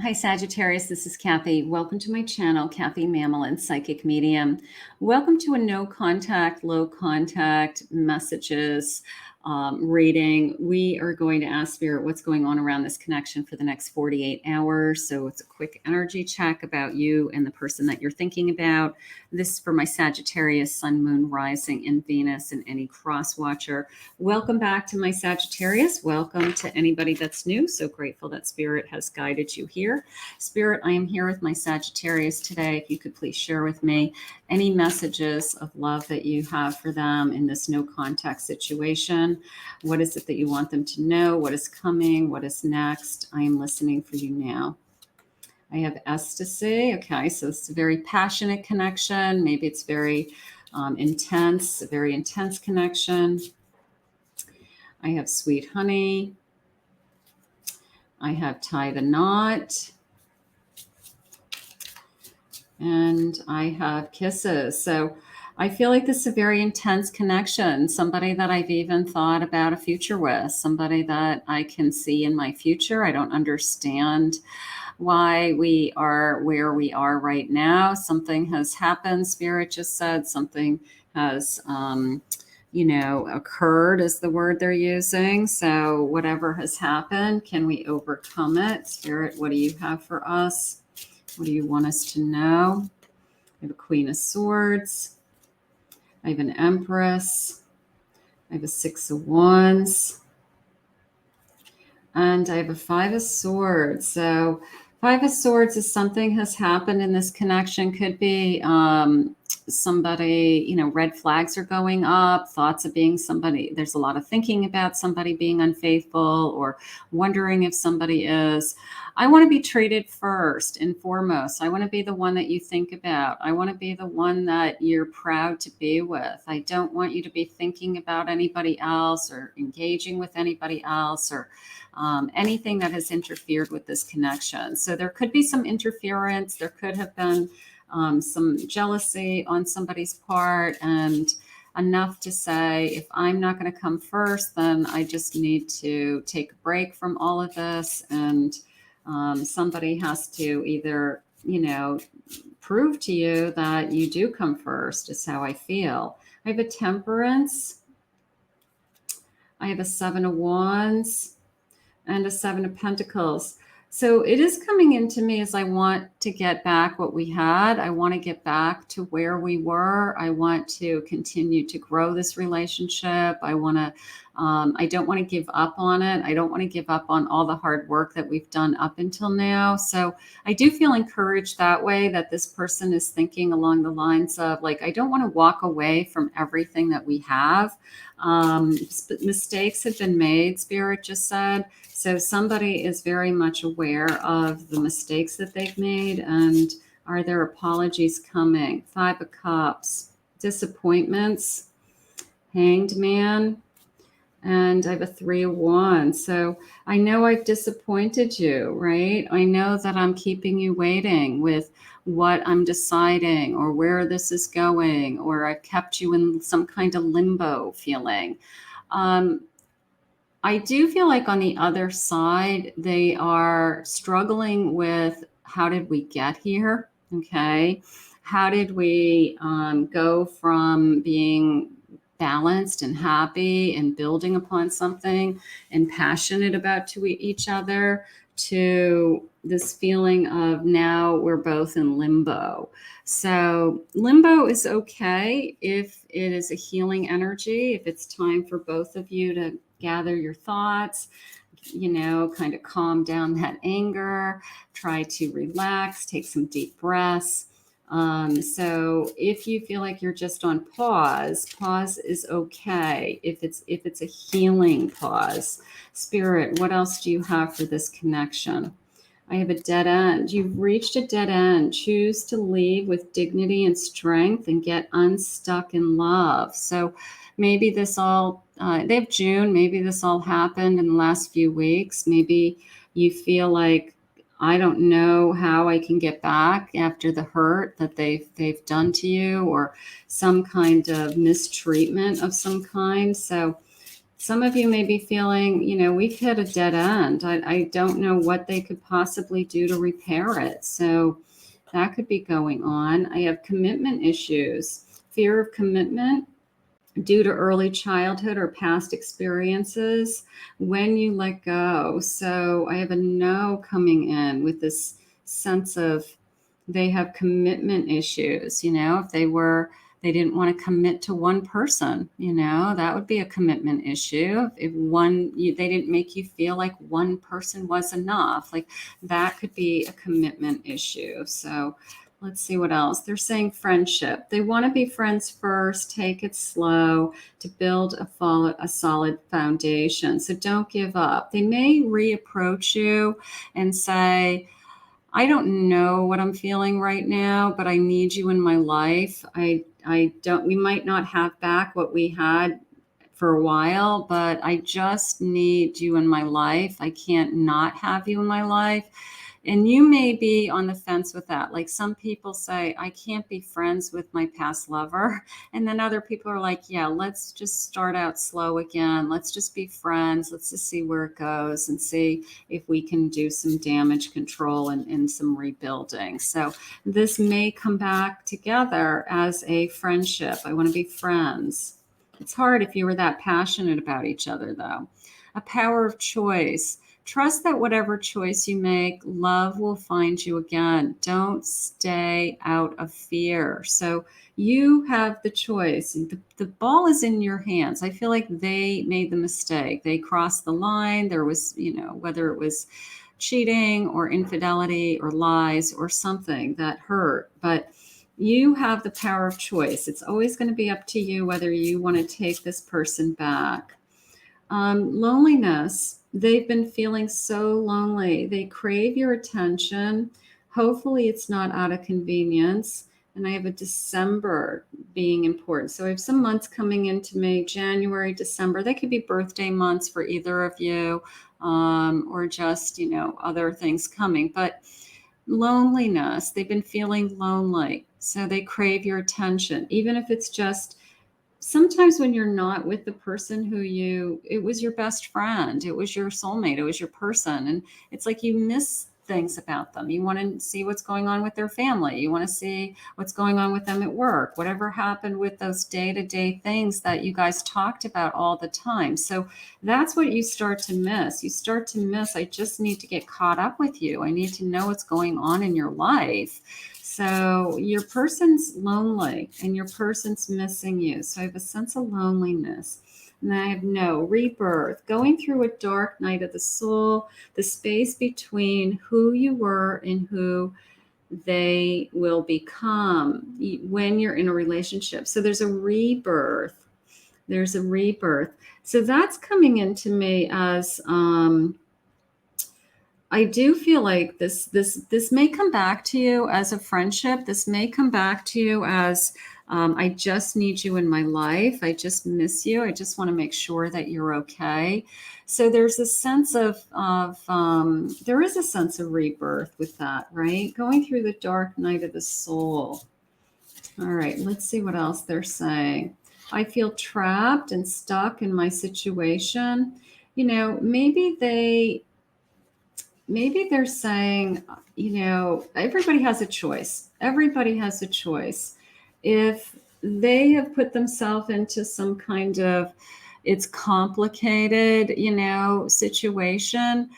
Hi, Sagittarius. This is Kathy. Welcome to my channel, Kathy Mamolen, Psychic Medium. Welcome to a no contact, low contact messages reading. We are going to ask Spirit what's going on around this connection for the next 48 hours. So it's a quick energy check about you and the person that you're thinking about. This is for my Sagittarius, Sun, Moon, Rising, and Venus, and any cross watcher. Welcome back to my Sagittarius. Welcome to anybody that's new. So grateful that Spirit has guided you here. Spirit, I am here with my Sagittarius today. If you could please share with me any messages of love that you have for them in this no contact situation. What is it that you want them to know? What is coming? What is next? I am listening for you now. I have ecstasy. Okay, so it's a very passionate connection. Maybe it's very intense, a very intense connection. I have sweet honey. I have tie the knot. And I have kisses. So I feel like this is a very intense connection. Somebody that I've even thought about a future with. Somebody that I can see in my future. I don't understand why we are where we are right now. Something has happened. Spirit just said something has occurred is the word they're using. So whatever has happened, can we overcome it? Spirit, what do you have for us? What do you want us to know? I have a Queen of Swords. I have an Empress. I have a Six of Wands. And I have a Five of Swords. So Five of Swords is something has happened in this connection. Could be somebody, red flags are going up, thoughts of being somebody. There's a lot of thinking about somebody being unfaithful or wondering if somebody is. I want to be treated first and foremost. I want to be the one that you think about. I want to be the one that you're proud to be with. I don't want you to be thinking about anybody else or engaging with anybody else or anything that has interfered with this connection. So there could be some interference. There could have been some jealousy on somebody's part, and enough to say, if I'm not going to come first, then I just need to take a break from all of this. And somebody has to either, prove to you that you do come first, is how I feel. I have a Temperance. I have a Seven of Wands and a Seven of Pentacles. So it is coming into me as I want to get back what we had. I want to get back to where we were. I want to continue to grow this relationship. I don't want to give up on it. I don't want to give up on all the hard work that we've done up until now. So I do feel encouraged that way, that this person is thinking along the lines of, like, I don't want to walk away from everything that we have. Mistakes have been made, Spirit just said. So somebody is very much aware of the mistakes that they've made. And are there apologies coming? Five of Cups, disappointments, Hanged Man, and I have a Three of Wands. So I know I've disappointed you, right? I know that I'm keeping you waiting with what I'm deciding or where this is going, or I've kept you in some kind of limbo feeling. I do feel like on the other side, they are struggling with, how did we get here? Okay. How did we go from being balanced and happy and building upon something and passionate about to each other to this feeling of now we're both in limbo. So limbo is okay if it is a healing energy, if it's time for both of you to gather your thoughts, kind of calm down that anger, try to relax, take some deep breaths. So if you feel like you're just on pause is okay. If it's a healing pause. Spirit, what else do you have for this connection? I have a dead end. You've reached a dead end. Choose to leave with dignity and strength and get unstuck in love. So maybe this all, they have June, maybe this all happened in the last few weeks. Maybe you feel like, I don't know how I can get back after the hurt that they've done to you, or some kind of mistreatment of some kind. So Some of you may be feeling, we've hit a dead end. I don't know what they could possibly do to repair it. So that could be going on. I have commitment issues, fear of commitment due to early childhood or past experiences when you let go. So I have a no coming in with this sense of they have commitment issues. If they didn't want to commit to one person, that would be a commitment issue. If they didn't make you feel like one person was enough, like that could be a commitment issue. So let's see what else. They're saying friendship. They want to be friends first, take it slow to build a solid foundation. So don't give up. They may reapproach you and say, I don't know what I'm feeling right now, but I need you in my life. We might not have back what we had for a while, but I just need you in my life. I can't not have you in my life. And you may be on the fence with that. Like some people say, I can't be friends with my past lover. And then other people are like, yeah, let's just start out slow again. Let's just be friends. Let's just see where it goes and see if we can do some damage control and some rebuilding. So this may come back together as a friendship. I want to be friends. It's hard if you were that passionate about each other, though. A power of choice. Trust that whatever choice you make, love will find you again. Don't stay out of fear. So you have the choice. The ball is in your hands. I feel like they made the mistake. They crossed the line. There was, whether it was cheating or infidelity or lies or something that hurt. But you have the power of choice. It's always going to be up to you whether you want to take this person back. Loneliness. They've been feeling so lonely. They crave your attention. Hopefully it's not out of convenience. And I have a December being important. So I have some months coming into May, January, December. They could be birthday months for either of you, or just, other things coming. But loneliness, they've been feeling lonely. So they crave your attention, even if it's just sometimes when you're not with the person it was your best friend, it was your soulmate, it was your person. And it's like you miss things about them. You want to see what's going on with their family. You want to see what's going on with them at work, whatever happened with those day-to-day things that you guys talked about all the time. So that's what you start to miss. You start to miss, I just need to get caught up with you. I need to know what's going on in your life. So your person's lonely and your person's missing you. So I have a sense of loneliness. And I have no rebirth, going through a dark night of the soul, the space between who you were and who they will become when you're in a relationship. So there's a rebirth. There's a rebirth. So that's coming into me as I do feel like this may come back to you as a friendship. This may come back to you as I just need you in my life. I just miss you. I just want to make sure that you're okay. So there's a sense there is a sense of rebirth with that, right? Going through the dark night of the soul. All right, let's see what else they're saying. I feel trapped and stuck in my situation. Maybe they're saying, everybody has a choice. Everybody has a choice. If they have put themselves into some kind of, it's complicated, situation,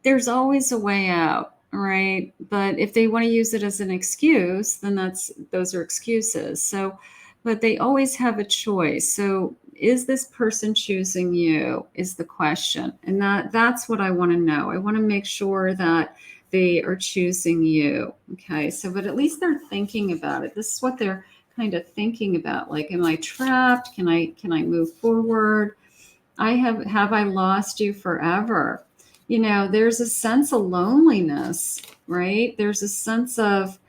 there's always a way out, right? But if they want to use it as an excuse, then those are excuses. So, but they always have a choice. So is this person choosing you is the question. And that's what I want to know. I want to make sure that they are choosing you. Okay. So, but at least they're thinking about it. This is what they're kind of thinking about. Like, am I trapped? Can I move forward? Have I lost you forever? There's a sense of loneliness, right? There's a sense of,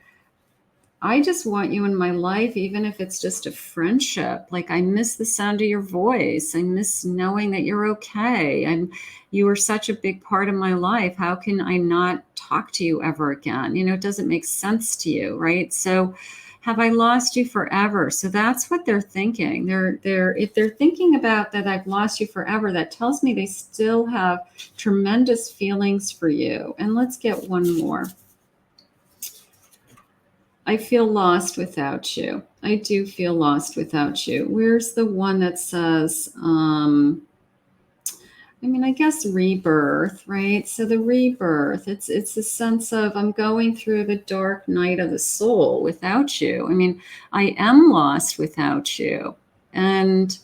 I just want you in my life, even if it's just a friendship. Like, I miss the sound of your voice. I miss knowing that you're okay. You were such a big part of my life. How can I not talk to you ever again? It doesn't make sense to you, right? So Have I lost you forever? So that's what they're thinking. If they're thinking about that I've lost you forever, that tells me they still have tremendous feelings for you. And let's get one more. I feel lost without you. I do feel lost without you. Where's the one that says, I guess rebirth, right? So the rebirth, it's a sense of I'm going through the dark night of the soul without you. I am lost without you. And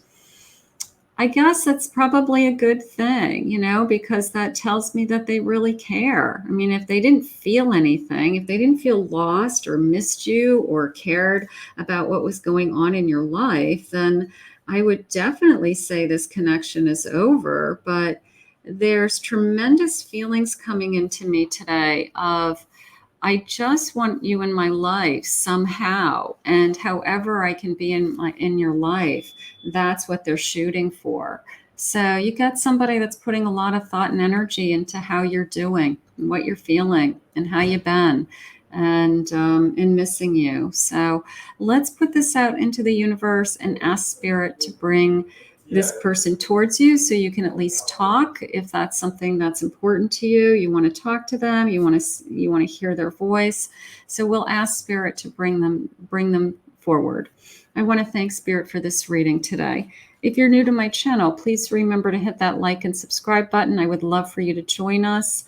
I guess that's probably a good thing, because that tells me that they really care. If they didn't feel anything, if they didn't feel lost or missed you or cared about what was going on in your life, then I would definitely say this connection is over. But there's tremendous feelings coming into me today of I just want you in my life somehow, and however I can be in your life, that's what they're shooting for. So you got somebody that's putting a lot of thought and energy into how you're doing, and what you're feeling, and how you've been, and missing you. So let's put this out into the universe and ask Spirit to bring this person towards you so you can at least talk if that's something that's important to you. You want to talk to them, you want to hear their voice. So we'll ask Spirit to bring them forward. I want to thank Spirit for this reading today. If you're new to my channel, please remember to hit that like and subscribe button. I would love for you to join us.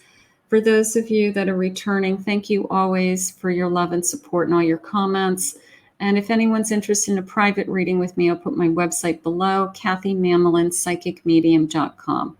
For those of you that are returning, thank you always for your love and support and all your comments. And if anyone's interested in a private reading with me, I'll put my website below, KathyMamolenPsychicMedium.com.